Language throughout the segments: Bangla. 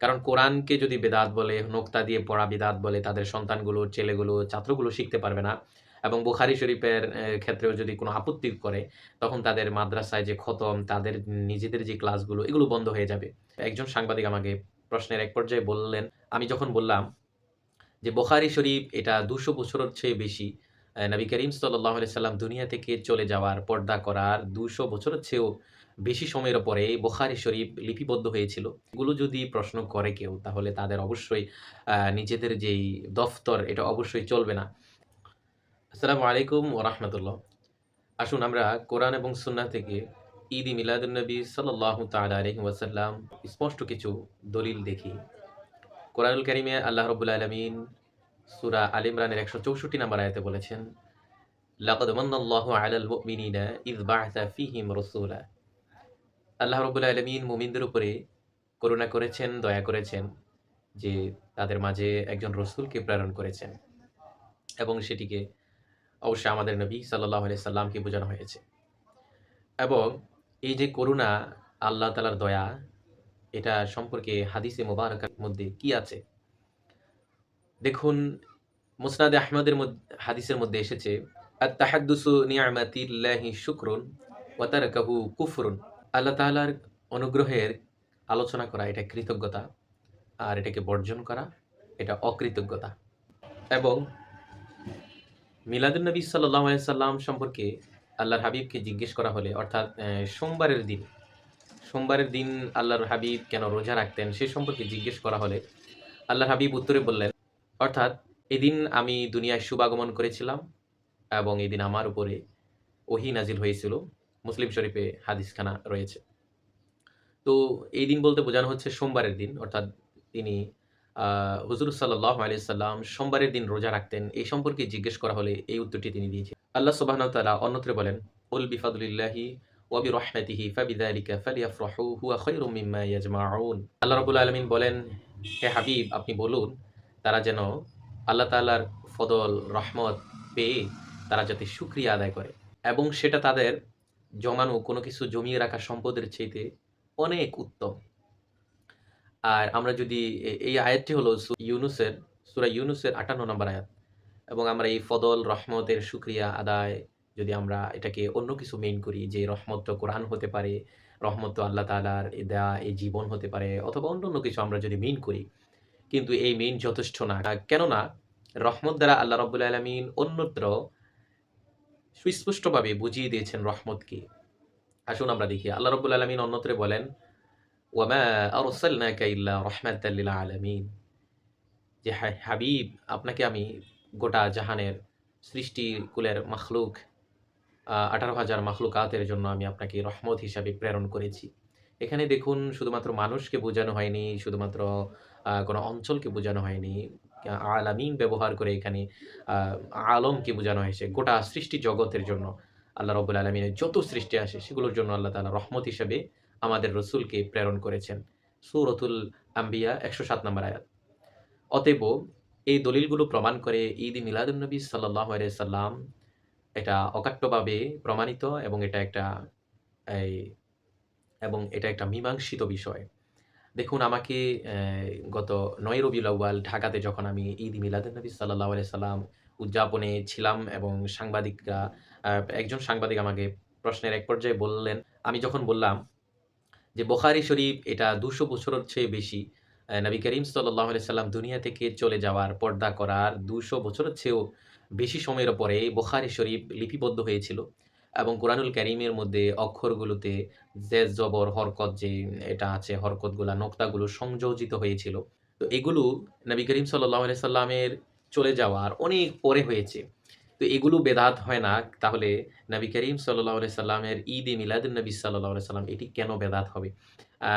কারণ কোরআনকে যদি বেদাত বলে, নোক্তা দিয়ে পড়া বিদাত বলে, তাদের সন্তানগুলো, ছেলেগুলো, ছাত্রগুলো শিখতে পারবে না। এবং বুখারী শরীফের ক্ষেত্রেও যদি কোনো আপত্তি করে, তখন তাদের মাদ্রাসায় যে খতম, তাদের নিজেদের যে ক্লাসগুলো, এগুলো বন্ধ হয়ে যাবে। একজন সাংবাদিক আমাকে প্রশ্নের এক পর্যায়ে বললেন, আমি যখন বললাম যে বুখারী শরীফ এটা ২০০ বছরের চেয়ে বেশি। নবী করিম সাল্লাল্লাহু আলাইহি সাল্লাম দুনিয়া থেকে চলে যাওয়ার, পর্দা করার ২০০ বছরের চেয়েও বেশি সময়ের পরে বুখারী শরীফ লিপিবদ্ধ হয়েছিল। এগুলো যদি প্রশ্ন করে কেউ, তাহলে তাদের অবশ্যই নিজেদের যেই দফতর, এটা অবশ্যই চলবে না। আসসালামু আলাইকুম ওয়া রাহমাতুল্লাহ। আসুন আমরা কোরআন এবং সুন্নাহ থেকে ঈদ ই মিলাদুন্নবী সাল্লাল্লাহু তাআলা আলাইহি ওয়াসাল্লাম স্পষ্ট কিছু দলিল দেখি। কোরআনুল কারীমে আল্লাহ রাব্বুল আলামিন সূরা আলে ইমরানের ১৬৪ নম্বর আয়াতে বলেছেন, লাকাদ মান্নাল্লাহু আলাল মুমিনিনা ইয বা'আসা ফীহিম রাসূলা। আল্লাহ রাব্বুল আলামিন মুমিনদের উপরে করুণা করেছেন, দয়া করেছেন যে তাদের মাঝে একজন রাসূলকে প্রেরণ করেছেন এবং সেটিকে অবশ্যই আমাদের নবী সাল্লাল্লাহু আলাইহি সাল্লামকে বোঝানো হয়েছে। এবং এই যে করুণা, আল্লাহ তাআলার দয়া, এটা সম্পর্কে হাদিসে মুবারাকার মধ্যে কি আছে? দেখুন, মুসনাদে আহমদের হাদিসের মধ্যে এসেছে, আত-তাহাদ্দুসু নি'মাতিল্লাহি শুকরুন ওয়া তারকাহু কুফরুন। আল্লাহ তাআলার অনুগ্রহের আলোচনা করা এটা কৃতজ্ঞতা, আর এটাকে বর্জন করা এটা অকৃতজ্ঞতা। এবং মিলাদুন নবী সাল্লাল্লাহু আলাইহি সাল্লাম সম্পর্কে আল্লাহর হাবিবকে জিজ্ঞেস করা হলে, অর্থাৎ সোমবারের দিন আল্লাহর হাবিব কেন রোজা রাখতেন সে সম্পর্কে জিজ্ঞেস করা হলে আল্লাহর হাবিব উত্তরে বললেন, অর্থাৎ এদিন আমি দুনিয়ায় শুভাগমন করেছিলাম এবং এদিন আমার উপরে ওহী নাজিল হয়েছিল। মুসলিম শরীফে হাদিসখানা রয়েছে। তো এই দিন বলতে বোঝানো হচ্ছে সোমবারের দিন, অর্থাৎ তিনি হুজুর সাল্লাল্লাহু আলাইহি সাল্লাম সোমবারের দিন রোজা রাখতেন। এই সম্পর্কে জিজ্ঞেস করা হলে এই উত্তরটি তিনি দিয়েছেন। আল্লাহ সুবহানাহু ওয়া তাআলা অন্যত্র বলেন, কুল বিফাদলিল্লাহি ওয়া বিরহমাতিহি ফাবিযালিকা ফালইফরাহু হুয়া খায়রুম মিম্মা ইয়াজমাউন। আল্লাহ রাব্বুল আলামিন বলেন, হে হাবিব আপনি বলুন তারা যেন আল্লাহ তাআলার ফদল, রহমত পেয়ে তারা যাতে শুকরিয়া আদায় করে এবং সেটা তাদের জমানো কোনো কিছু জমিয়ে রাখা সম্পদের চাইতে অনেক উত্তম। আর আমরা যদি এই আয়াতটি হলো সূরা ইউনুসের ৫৮ নম্বর আয়াত। এবং আমরা এই ফদল, রহমতের শুকরিয়া আদায় যদি আমরা এটাকে অন্য কিছু মেইন করি, যে রহমত তো কোরআন হতে পারে, রহমত তো আল্লাহ তাআলার দেয়া এই জীবন হতে পারে, অথবা অন্যান্য কিছু আমরা যদি মেইন করি, কিন্তু এই মেইন যথেষ্ট না। কেননা রহমত দ্বারা আল্লাহ রাব্বুল আলামিন অন্যত্র সুস্পষ্টভাবে বুঝিয়ে দিয়েছেন রহমত কি। আসুন আমরা দেখি। আল্লাহ রাব্বুল আলামিন অন্যত্রে বলেন, ওয়ামা আরসালনাকা ইল্লা রাহমাতাল লিল আলামিন। যে হাবিব আপনাকে আমি গোটা জাহানের সৃষ্টিকুলের মাখলুক ১৮,০০০ মাখলুকাতের জন্য আমি আপনাকে রহমত হিসাবে প্রেরণ করেছি। এখানে দেখুন, শুধুমাত্র মানুষকে বোঝানো হয়নি, শুধুমাত্র কোনো অঞ্চলকে বোঝানো হয়নি। আলামিন ব্যবহার করে এখানে আ আলমকে বোঝানো হয়েছে। গোটা সৃষ্টি জগতের জন্য আল্লাহ রাব্বুল আলামিনের যত সৃষ্টি আসে সেগুলোর জন্য আল্লাহ তাআলা রহমত হিসাবে আমাদের রাসূলকে প্রেরণ করেছেন। সূরাতুল আম্বিয়া ১০৭ নম্বর আয়াত। অতএব এই দলিলগুলো প্রমাণ করে ঈদ মিলাদুন্নবী সাল্লাল্লাহু আলাইহি সাল্লাম এটা অকাট্যভাবে প্রমাণিত এবং এই এটা একটা মীমাংসিত বিষয়। দেখুন, আমাকে গত ৯ রবিউল আউয়াল ঢাকাতে যখন আমি ঈদ মিলাদুন্নবী সাল্লাল্লাহু আলাইহি সাল্লাম উদযাপনে ছিলাম এবং সাংবাদিকরা আ একজন সাংবাদিক আমাকে প্রশ্নের এক পর্যায়ে বললেন, আমি যখন বললাম যে বুখারী শরীফ এটা ২০০ বছরের চেয়ে বেশি। নবী করিম সাল্লাল্লাহু আলাইহি সাল্লাম দুনিয়া থেকে চলে যাওয়ার, পর্দা করার ২০০ বছরের চেয়েও বেশি সময়ের পরে বুখারী শরীফ লিপিবদ্ধ হয়েছিল এবং কোরআনুল কারীমের মধ্যে অক্ষরগুলোতে জের, জবর, হরকত যে এটা আছে, হরকতগুলা, নোক্তাগুলো সংযোজিত হয়েছিল। তো এগুলো নবী করিম সাল্লাল্লাহু আলাইহি সাল্লামের চলে যাওয়ার অনেক পরে হয়েছে। তো এগুলো বেদাত হয় না, তাহলে নবী করিম সাল্লাল্লাহু আলাইহি সাল্লামের ঈদ-এ মিলাদুন্নবী সাল্লাল্লাহু আলাইহি সাল্লাম এটি কেন বেদাত হবে? আ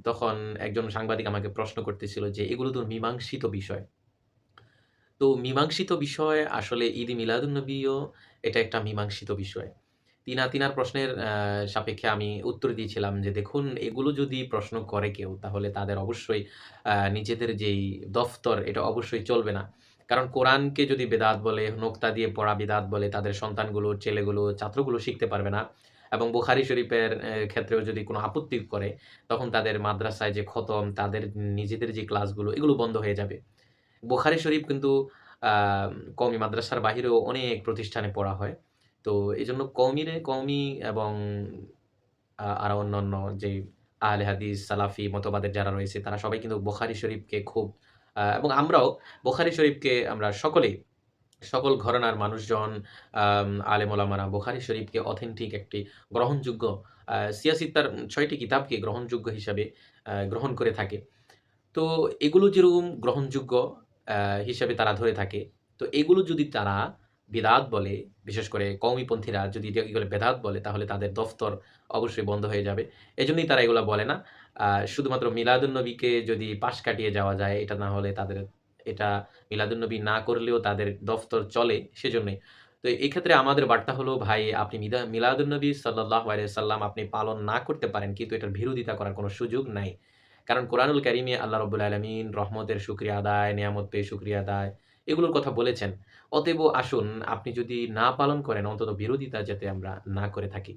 তখন একজন সাংবাদিক আমাকে প্রশ্ন করতেছিল যে, "এগুলো তো মীমাংসিত বিষয়।" তো মীমাংসিত বিষয় আসলে ঈদ-ই মিলাদুন্নবীও এটা একটা মীমাংসিত বিষয়। তিনার প্রশ্নের সাপেক্ষে আমি উত্তর দিয়েছিলাম যে, "দেখুন, এগুলো যদি প্রশ্ন করে কেউ, তাহলে তাদের অবশ্যই নিজেদের যেই দফতর, এটা অবশ্যই চলবে না। কারণ কোরআনকে যদি বেদাত বলে, নোক্তা দিয়ে পড়া বিদাত বলে, তাদের সন্তানগুলো, ছেলেগুলো, ছাত্রগুলো শিখতে পারবে না। এবং বুখারী শরীফের ক্ষেত্রেও যদি কোনো আপত্তি করে, তখন তাদের মাদ্রাসায় যে খতম, তাদের নিজেদের যে ক্লাসগুলো, এগুলো বন্ধ হয়ে যাবে। বুখারী শরীফ কিন্তু আ কওমি মাদ্রাসার বাহিরেও অনেক প্রতিষ্ঠানে পড়া হয়। তো এজন্য কওমি এবং আরো অন্যান্য যেই আহলে হাদিস, সালাফি মতবাদের যারা রয়েছে, তারা সবাই কিন্তু বুখারী শরীফকে খুব এবং আমরাও বুখারী শরীফকে আমরা সকলেই সকল ঘরানার মানুষজন, আলেম ওলামারা বুখারী শরীফকে অথেন্টিক একটি গ্রহণযোগ্য সিয়াসিত্তার ৬ টি কিতাবকে গ্রহণযোগ্য হিসাবে গ্রহণ করে থাকে। তো এগুলো যেরকম গ্রহণযোগ্য আ হিসাবে তারা ধরে থাকে, তো এগুলো যদি তারা বিদআত বলে, বিশেষ করে কওমিপন্থীরা যদি এগুলো বেদাত বলে, তাহলে তাদের দফতর অবশ্যই বন্ধ হয়ে যাবে। এজন্যই তারা এগুলা বলে না। শুধুমাত্র মিলাদুন্নবীকে যদি পাশ কাটিয়ে যাওয়া যায়, এটা না হলে তাদের এটা মিলাদুন্নবী না করলেও তাদের দফতর চলে, সেজন্যই। তো এই ক্ষেত্রে আমাদের বার্তা হলো, ভাই আপনি মিলাদুন্নবী সাল্লাল্লাহু আলাইহি ওয়াসাল্লাম আপনি পালন না করতে পারেন, কিন্তু এটার বিরোধিতা করার কোনো সুযোগ নাই। কারণ কোরআনুল কারিমে আল্লাহ রাব্বুল আলামিন রহমতের শুকরিয়া আদায়, নিয়ামত পেয়ে শুকরিয়া আদায়, এগুলোর কথা বলেছেন। অতএব আসুন, আপনি যদি না পালন করেন, অন্তত বিরোধিতা যাতে আমরা না করে থাকি।